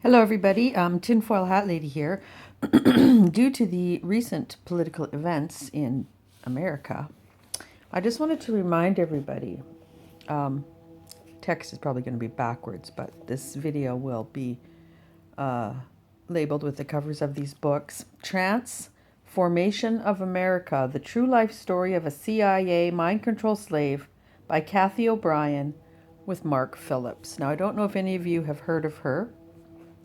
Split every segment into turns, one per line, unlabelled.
Hello, everybody. Tinfoil Hat Lady here. Due to the recent political events in America, I just wanted to remind everybody. Text is probably going to be backwards, but this video will be labeled with the covers of these books. Transformation of America, the true life story of a CIA mind control slave by Cathy O'Brien with Mark Phillips. Now, I don't know if any of you have heard of her.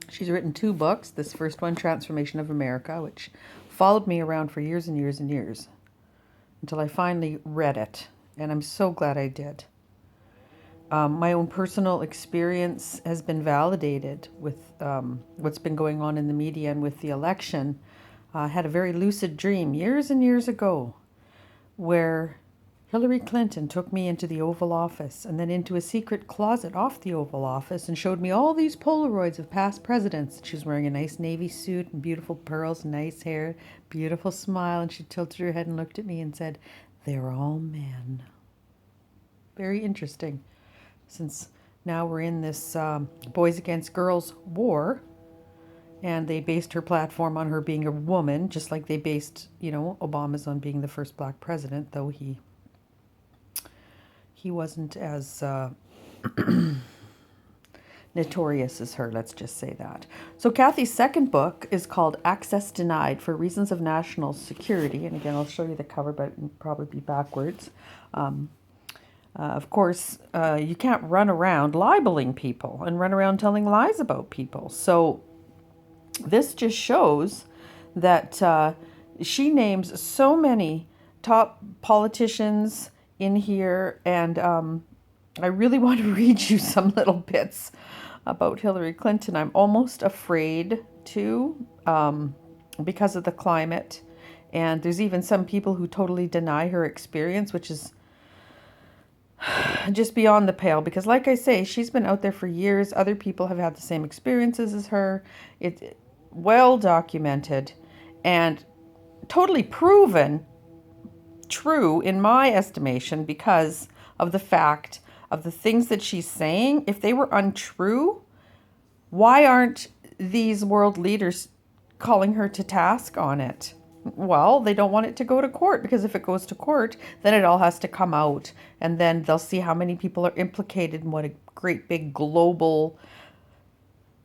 She's written two books. This first one, Transformation of America, which followed me around for years and years and years until I finally read it. And I'm so glad I did. My own personal experience has been validated with what's been going on in the media and with the election. I had a very lucid dream years and years ago where Hilary Clinton took me into the Oval Office and then into a secret closet off the Oval Office and showed me all these Polaroids of past presidents. She was wearing a nice navy suit and beautiful pearls, nice hair, beautiful smile, and she tilted her head and looked at me and said, "They're all men." Very interesting, since now we're in this boys against girls war, and they based her platform on her being a woman, just like they based, Obama's on being the first black president, though he wasn't as notorious as her, let's just say that. So Cathy's second book is called Access Denied for Reasons of National Security. And again, I'll show you the cover, but it'll probably be backwards. Of course, you can't run around libeling people and run around telling lies about people. So this just shows that she names so many top politicians in here, and I really want to read you some little bits about Hillary Clinton. I'm almost afraid to, because of the climate, and there's even some people who totally deny her experience, which is just beyond the pale, because like I say, she's been out there for years. Other people have had the same experiences as her. It's well documented and totally proven true in my estimation because of the fact of the things that she's saying. If they were untrue, why aren't these world leaders calling her to task on it? Well, they don't want it to go to court, because if it goes to court, then it all has to come out, and then they'll see how many people are implicated and what a great big global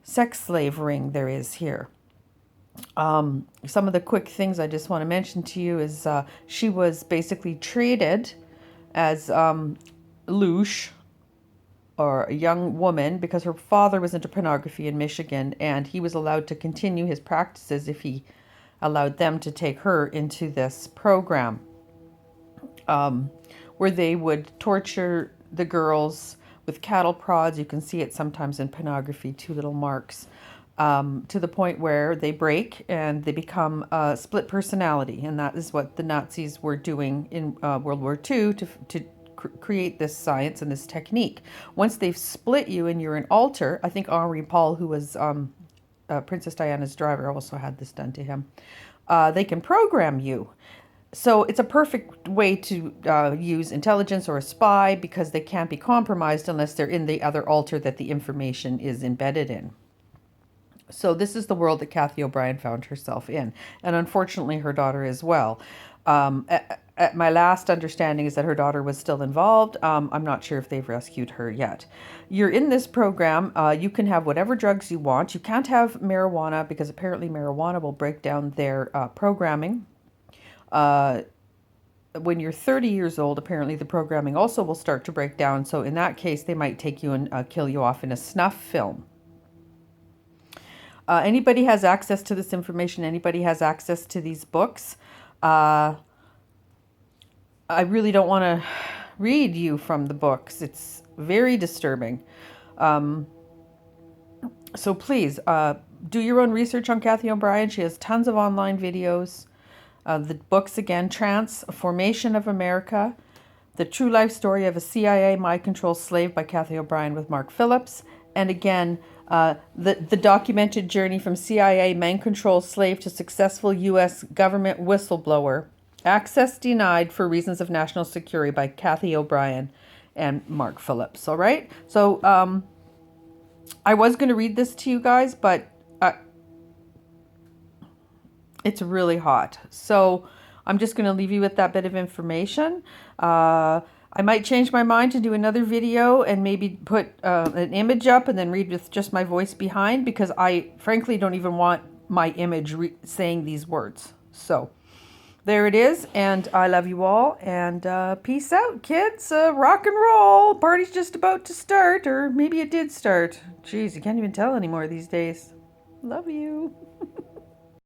sex slave ring there is here. Some of the quick things I just want to mention to you is she was basically traded as louche, or a young woman, because her father was into pornography in Michigan, and he was allowed to continue his practices if he allowed them to take her into this program, where they would torture the girls with cattle prods. You can see it sometimes in pornography, two little marks. To the point where they break and they become a split personality. And that is what the Nazis were doing in World War II to create this science and this technique. Once they've split you and you're an alter, I think Henri Paul, who was Princess Diana's driver, also had this done to him. They can program you. So it's a perfect way to use intelligence or a spy, because they can't be compromised unless they're in the other alter that the information is embedded in. So this is the world that Cathy O'Brien found herself in, and unfortunately her daughter as well. My last understanding is that her daughter was still involved. I'm not sure if they've rescued her yet. You're in this program. You can have whatever drugs you want. You can't have marijuana, because apparently marijuana will break down their programming. When you're 30 years old, apparently the programming also will start to break down. So in that case, they might take you and kill you off in a snuff film. Anybody has access to this information. Anybody has access to these books. I really don't want to read you from the books. It's very disturbing. So please, do your own research on Cathy O'Brien. She has tons of online videos. The books, again, Transformation of America, the true life story of a CIA mind control slave by Cathy O'Brien with Mark Phillips. And again, the documented journey from CIA mind control slave to successful U.S. government whistleblower, Access Denied for Reasons of National Security by Cathy O'Brien and Mark Phillips. All right. So I was going to read this to you guys, but it's really hot. So I'm just going to leave you with that bit of information. I might change my mind to do another video and maybe put an image up and then read with just my voice behind, because I frankly don't even want my image saying these words. So there it is, and I love you all, and peace out, kids. Rock and roll. Party's just about to start, or maybe it did start. Jeez, you can't even tell anymore these days. Love you.